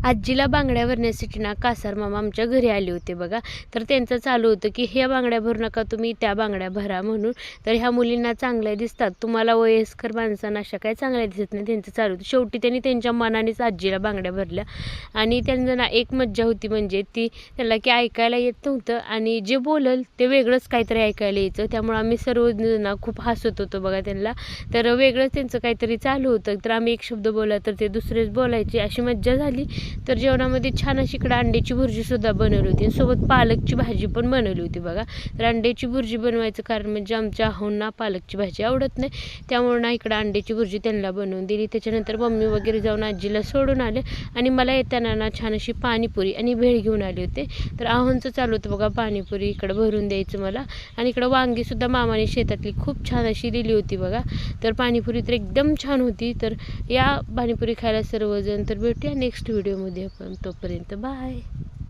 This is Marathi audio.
आजीला बांगड्या भरण्यासाठी ना कासार मामा आमच्या घरी आले होते बघा. तर त्यांचं चालू होतं की ह्या बांगड्या भरू नका तुम्ही, त्या बांगड्या भरा म्हणून. तर ह्या मुलींना चांगल्या दिसतात, तुम्हाला वयस्कर माणसांना अशा काय चांगल्या दिसत नाही, त्यांचं चालू होतं. शेवटी त्यांनी त्यांच्या मनानेच आजीला बांगड्या भरल्या. आणि त्यांचं ना एक मज्जा होती, म्हणजे ती त्याला की ऐकायला येत नव्हतं आणि जे बोलल ते वेगळंच काहीतरी ऐकायला यायचं. त्यामुळे आम्ही सर्वजण खूप हसत होतो बघा त्यांना. तर वेगळंच त्यांचं काहीतरी चालू होतं, तर आम्ही एक शब्द बोला तर ते दुसरेच बोलायचे, अशी मज्जा झाली. तर जेवणामध्ये छान अशी इकडं अंड्याची भुर्जीसुद्धा बनवली होती, सोबत पालकची भाजी पण बनवली होती बघा. तर अंड्याची भुर्जी बनवायचं कारण म्हणजे आमच्या आहोंना पालकची भाजी आवडत नाही, त्यामुळे ना इकडं अंड्याची भुर्जी त्यांना बनवून दिली. त्याच्यानंतर मम्मी वगैरे जाऊन आजीला सोडून आले आणि मला येताना ना छान अशी पाणीपुरी आणि भेळ घेऊन आले होते. तर आहोंचं चालू होतं बघा पाणीपुरी इकडं भरून द्यायचं मला. आणि इकडं वांगीसुद्धा मामाने शेतातली खूप छान अशी दिली होती बघा. तर पाणीपुरी तर एकदम छान होती. तर या पाणीपुरी खायला सर्वजण. तर भेटूया नेक्स्ट व्हिडिओमध्ये आपण, तोपर्यंत बाय.